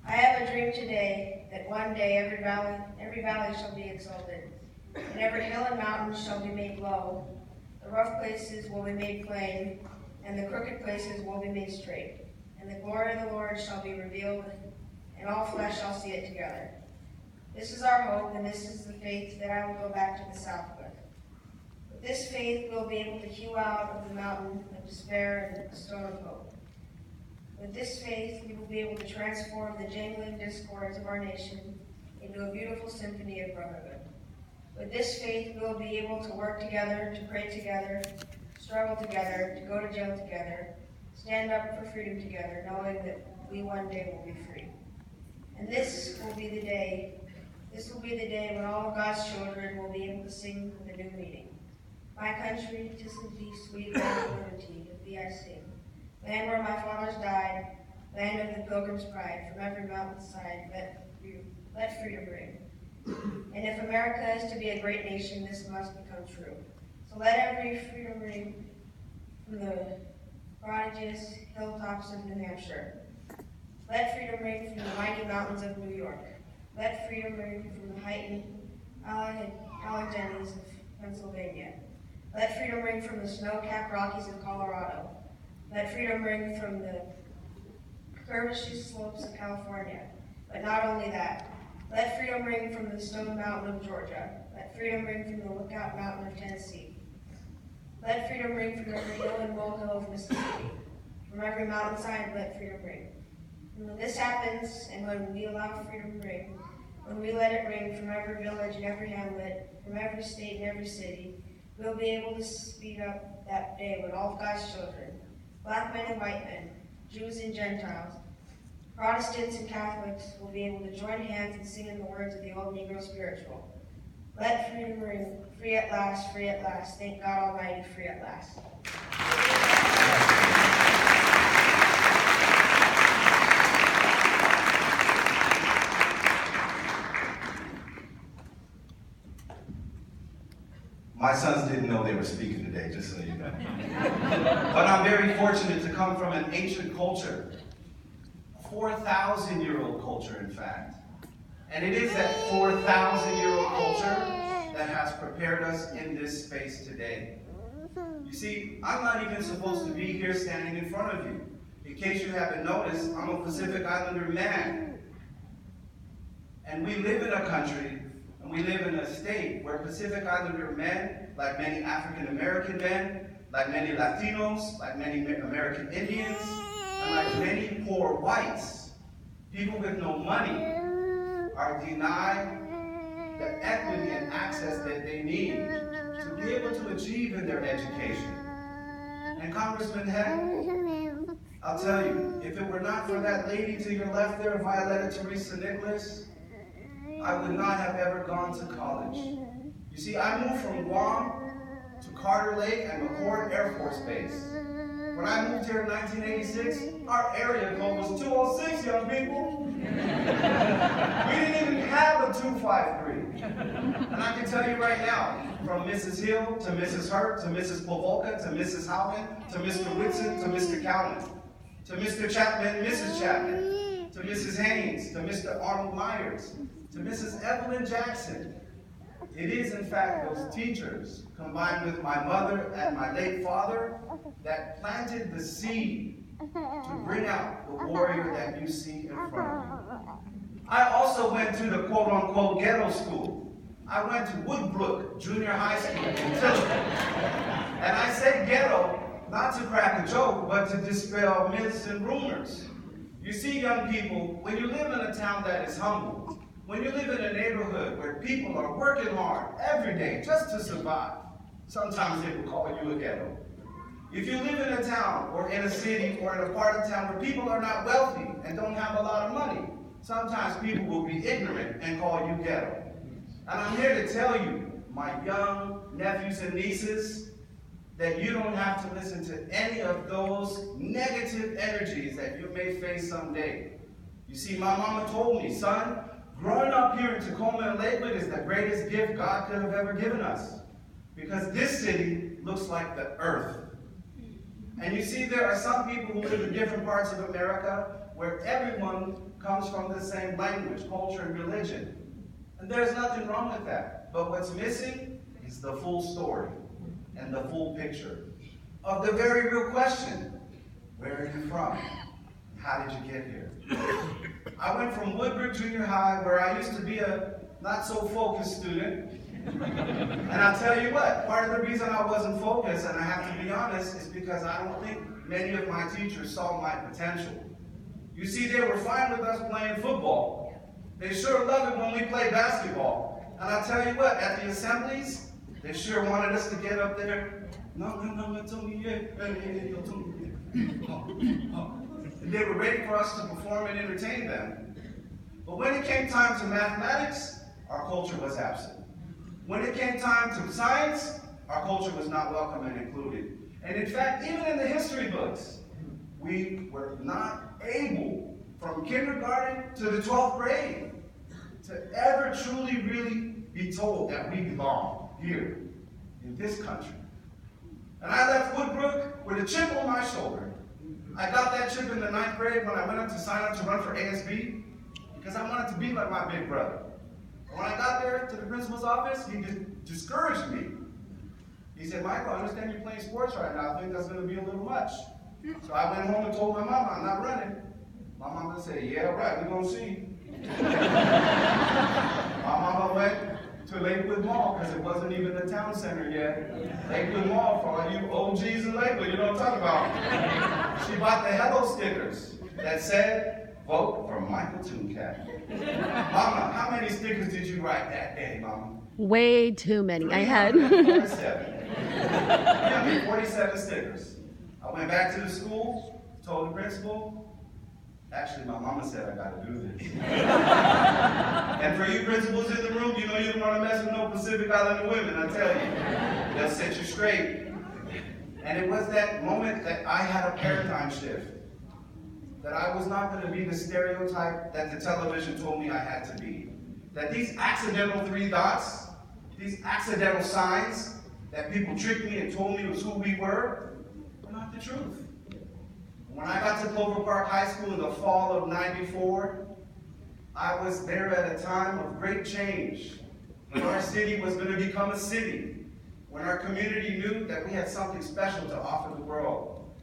I have a dream today that one day every valley shall be exalted, and every hill and mountain shall be made low. The rough places will be made plain, and the crooked places will be made straight. And the glory of the Lord shall be revealed, and all flesh shall see it together. This is our hope, and this is the faith that I will go back to the south with. With this faith, we will be able to hew out of the mountain of despair and the stone of hope. With this faith, we will be able to transform the jangling discords of our nation into a beautiful symphony of brotherhood. With this faith, we will be able to work together, to pray together, struggle together, to go to jail together, stand up for freedom together, knowing that we one day will be free. And this will be the day when all of God's children will be able to sing the new meaning. My country, 'tis in peace, sweet land of liberty, with thee I sing. Land where my fathers died, land of the pilgrim's pride, from every mountainside let freedom ring. And if America is to be a great nation, this must become true. So let every freedom ring from the prodigious hilltops of New Hampshire. Let freedom ring from the mighty mountains of New York. Let freedom ring from the heightened Alleghenies of Pennsylvania. Let freedom ring from the snow-capped Rockies of Colorado. Let freedom ring from the curvaceous slopes of California. But not only that, let freedom ring from the Stone Mountain of Georgia. Let freedom ring from the Lookout Mountain of Tennessee. Let freedom ring from every hill and molehill of Mississippi. From every mountainside, let freedom ring. And when this happens, and when we allow freedom to ring, when we let it ring from every village and every hamlet, from every state and every city, we'll be able to speed up that day when all of God's children, black men and white men, Jews and Gentiles, Protestants and Catholics, will be able to join hands and sing in the words of the old Negro spiritual. Let freedom ring, free at last, free at last. Thank God Almighty, free at last. My sons didn't know they were speaking today, just so you know. But I'm very fortunate to come from an ancient culture, a 4,000-year-old culture, in fact. And it is that 4,000-year-old culture that has prepared us in this space today. You see, I'm not even supposed to be here standing in front of you. In case you haven't noticed, I'm a Pacific Islander man. And we live in a country, and we live in a state where Pacific Islander men, like many African American men, like many Latinos, like many American Indians, and like many poor whites, people with no money, are denied the equity and access that they need to be able to achieve in their education. And Congressman Heck, I'll tell you, if it were not for that lady to your left there, Violetta Teresa Nicholas, I would not have ever gone to college. You see, I moved from Guam to Carter Lake and McCord Air Force Base. When I moved here in 1986, our area code was 206, young people. We didn't even have a 253. And I can tell you right now, from Mrs. Hill to Mrs. Hurt to Mrs. Povolka to Mrs. Howman to Mr. Whitson to Mr. Cowan to Mr. Chapman, Mrs. Chapman, to Mrs. Haynes, to Mr. Arnold Myers, to Mrs. Evelyn Jackson. It is, in fact, those teachers, combined with my mother and my late father, that planted the seed to bring out the warrior that you see in front of you. I also went to the quote-unquote ghetto school. I went to Woodbrook Junior High School in Tiller. And I say ghetto, not to crack a joke, but to dispel myths and rumors. You see, young people, when you live in a town that is humble, when you live in a neighborhood where people are working hard every day just to survive, sometimes they will call you a ghetto. If you live in a town or in a city or in a part of town where people are not wealthy and don't have a lot of money, sometimes people will be ignorant and call you ghetto. And I'm here to tell you, my young nephews and nieces, that you don't have to listen to any of those negative energies that you may face someday. You see, my mama told me, son, growing up here in Tacoma and Lakewood is the greatest gift God could have ever given us. Because this city looks like the earth. And you see, there are some people who live in different parts of America where everyone comes from the same language, culture, and religion. And there's nothing wrong with that. But what's missing is the full story and the full picture of the very real question: where are you from? How did you get here? I went from Woodbridge Junior High, where I used to be a not-so-focused student. And I'll tell you what, part of the reason I wasn't focused, and I have to be honest, is because I don't think many of my teachers saw my potential. You see, they were fine with us playing football. They sure love it when we play basketball. And I'll tell you what, at the assemblies, they sure wanted us to get up there. No, tell me, yeah. And they were ready for us to perform and entertain them. But when it came time to mathematics, our culture was absent. When it came time to science, our culture was not welcome and included. And in fact, even in the history books, we were not able, from kindergarten to the 12th grade, to ever truly, really be told that we belong here in this country. And I left Woodbrook with a chip on my shoulder. I got that chip in the 9th grade when I went up to sign up to run for ASB, because I wanted to be like my big brother. When I got there to the principal's office, he discouraged me. He said, Michael, I understand you're playing sports right now. I think that's going to be a little much. So I went home and told my mama, I'm not running. My mama said, yeah, right, we're going to see. My mama went to Lakewood Mall, because it wasn't even the town center yet. Lakewood Mall, for all you OGs in Lakewood, you know what I'm talking about. She bought the hello stickers that said, vote for Michael Tuncap. Mama, how many stickers did you write that day, Mama? Way too many. I had 47 stickers. I went back to the school, told the principal, actually my mama said I gotta do this. And for you principals in the room, you know you don't want to mess with no Pacific Islander women, I tell you. They'll set you straight. And it was that moment that I had a paradigm shift. That I was not going to be the stereotype that the television told me I had to be. That these accidental 3 dots, these accidental signs that people tricked me and told me was who we were not the truth. When I got to Clover Park High School in the fall of '94, I was there at a time of great change. When our city was going to become a city. When our community knew that we had something special to offer the world.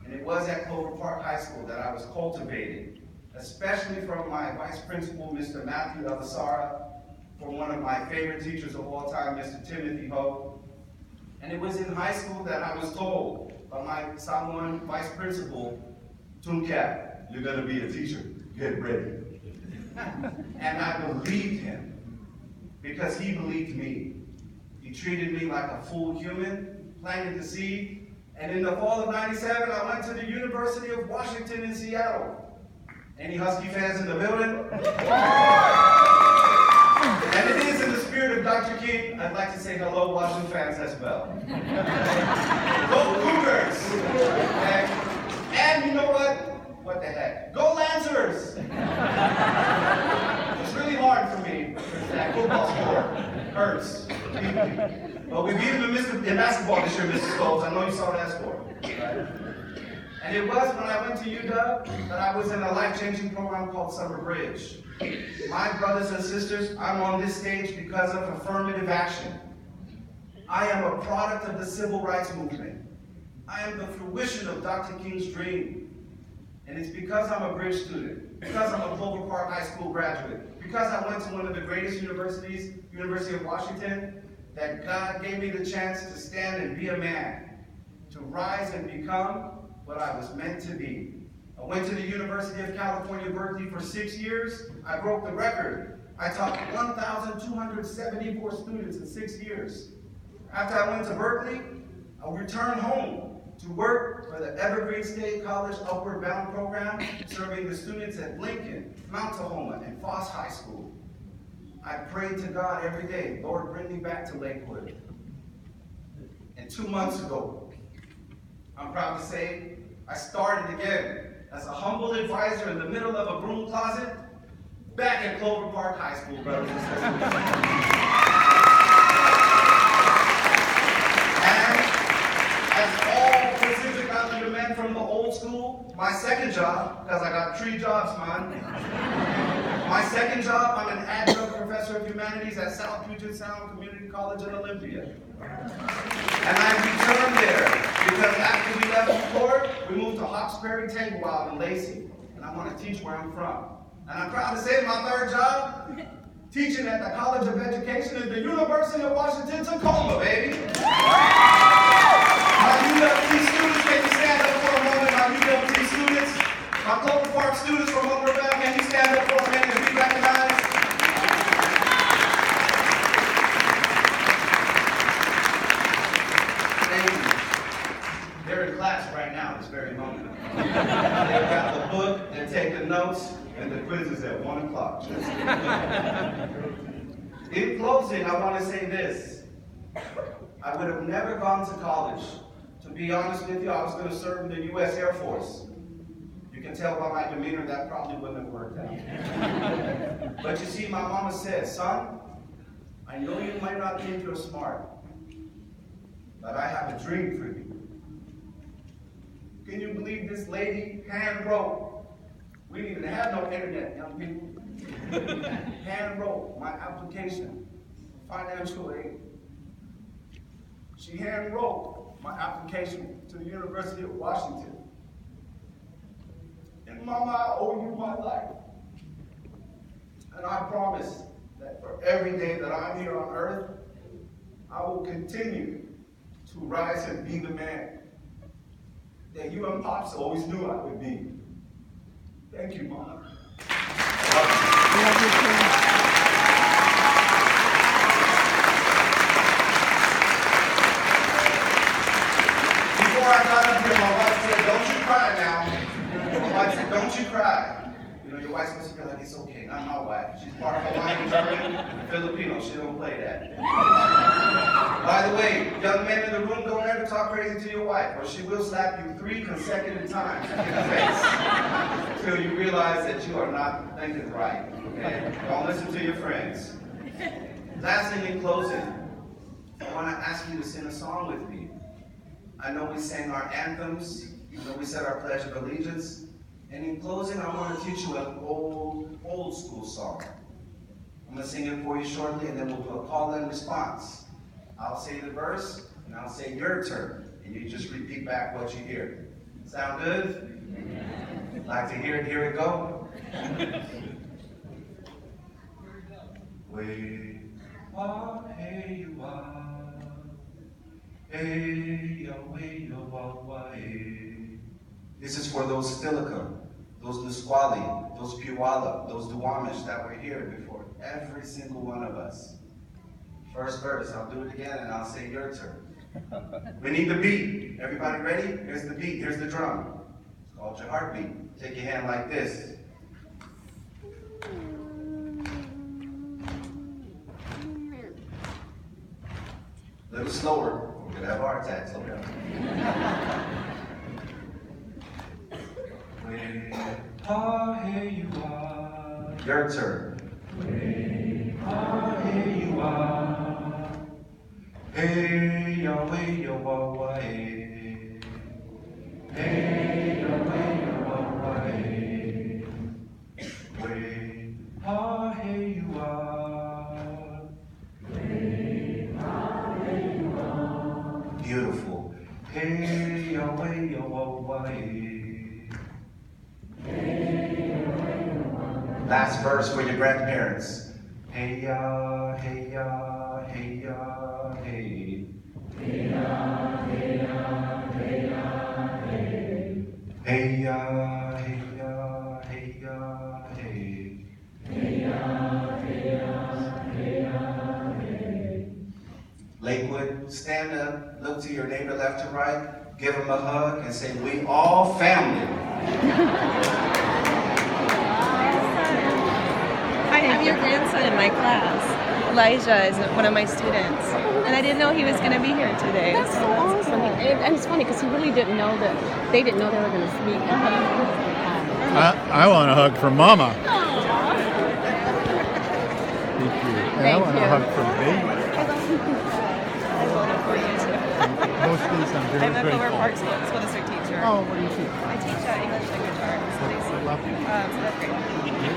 And it was at Clover Park High School that I was cultivated, especially from my vice principal, Mr. Matthew Elisara, from one of my favorite teachers of all time, Mr. Timothy Ho. And it was in high school that I was told by my someone vice principal, Tuncap, you're going to be a teacher, get ready. And I believed him because he believed me. He treated me like a full human, planted the seed. And in the fall of '97, I went to the University of Washington in Seattle. Any Husky fans in the building? And it is in the spirit of Dr. King, I'd like to say hello, Washington fans as well. Go Cougars! Okay? And you know what? What the heck? Go Lancers! It's really hard for me, that football score hurts. But we beat them in basketball this year, Mrs. Scholes. I know you saw that score. Right? And it was when I went to UW that I was in a life-changing program called Summer Bridge. My brothers and sisters, I'm on this stage because of affirmative action. I am a product of the civil rights movement. I am the fruition of Dr. King's dream. And it's because I'm a Bridge student, because I'm a Clover Park High School graduate, because I went to one of the greatest universities, University of Washington, that God gave me the chance to stand and be a man, to rise and become what I was meant to be. I went to the University of California, Berkeley for 6 years. I broke the record. I taught 1,274 students in 6 years. After I went to Berkeley, I returned home to work for the Evergreen State College Upward Bound program, serving the students at Lincoln, Mount Tahoma, and Foss High School. I prayed to God every day, Lord, bring me back to Lakewood. And 2 months ago, I'm proud to say, I started again as a humble advisor in the middle of a broom closet, back at Clover Park High School, brothers and sisters. And as all Pacific Islander the men from the old school, my second job, because I got 3 jobs, man. My second job, I'm an adjunct professor of humanities at South Puget Sound Community College in Olympia. And I returned there because after we left Florida, we moved to Hawkesbury, Tanglewild, and Lacey. And I want to teach where I'm from. And I'm proud to say my third job, teaching at the College of Education at the University of Washington, Tacoma, baby. My UWT students, can you stand up for a moment? My UWT students, my Clover Park students from Upper Bell, can you stand up for a minute and be recognized? Thank you. They're in class right now, this very moment. They've got the book, they're taking notes, and the quiz is at 1 o'clock. In closing, I want to say this. I would have never gone to college. To be honest with you, I was going to serve in the U.S. Air Force. You can tell by my demeanor that probably wouldn't have worked out. But you see, my mama said, son, I know you might not think you're smart, but I have a dream for you. Can you believe this lady hand wrote? We didn't even have no internet, young people. Hand wrote my application for financial aid. She hand wrote my application to the University of Washington. And Mama, I owe you my life. And I promise that for every day that I'm here on earth, I will continue to rise and be the man that you and Pops always knew I would be. Thank you, Mama. Love you too. Before I got up here, my wife said, don't you cry now. My wife said, don't you cry. You know, your wife's supposed to be like, it's okay, not my wife. She's part Hawaiian, German, Filipino. She don't play that. By the way, young men in the room, don't ever talk crazy to your wife, or she will slap you 3 consecutive times in the face until you realize that you are not thinking right. Okay? Don't listen to your friends. Last thing in closing, I want to ask you to sing a song with me. I know we sang our anthems, I know we said our Pledge of Allegiance, and in closing, I want to teach you an old school song. I'm going to sing it for you shortly, and then we'll do a call and response. I'll say the verse, and I'll say your turn, and you just repeat back what you hear. Sound good? Like to hear it? Here it go. Way, wa, hey, wa. Hey, way, wa, wa, hey. This is for those Stilica, those Nisqually, those Puyallup, those Duwamish that were here before. Every single one of us. First verse, I'll do it again and I'll say your turn. We need the beat. Everybody ready? Here's the beat, here's the drum. It's called your heartbeat. Take your hand like this. A little slower, we're gonna have heart attacks. Slow down. Here you are. Your turn. Here you are. Hey, ya, way, ya, wa, wa, hey. Hey, ya, way, ya, wa, wa, hey. Way, here you are. Here you are. Beautiful. Hey, ya, way, ya, wa, wa, hey. Last verse for your grandparents. Hey ya, hey ya, hey ya, hey. Hey ya, hey ya, hey ya, hey. Hey ya, hey ya, hey ya, hey. Hey ya, hey ya, hey ya, hey. Lakewood, stand up, look to your neighbor left to right, give him a hug, and say, we all family. I have your grandson in my class. Elijah is one of my students, and I didn't know he was going to be here today. That's so awesome. And it's funny because he really didn't know that they didn't know they were going to speak. I want a hug from Mama. Aww. Thank you. And I Thank want you. a hug from Baby. I voted for you too. Most days I'm very I'm a Clover grateful. Park school teacher. Oh, what do you teach? I teach English language arts. What level? So that's great.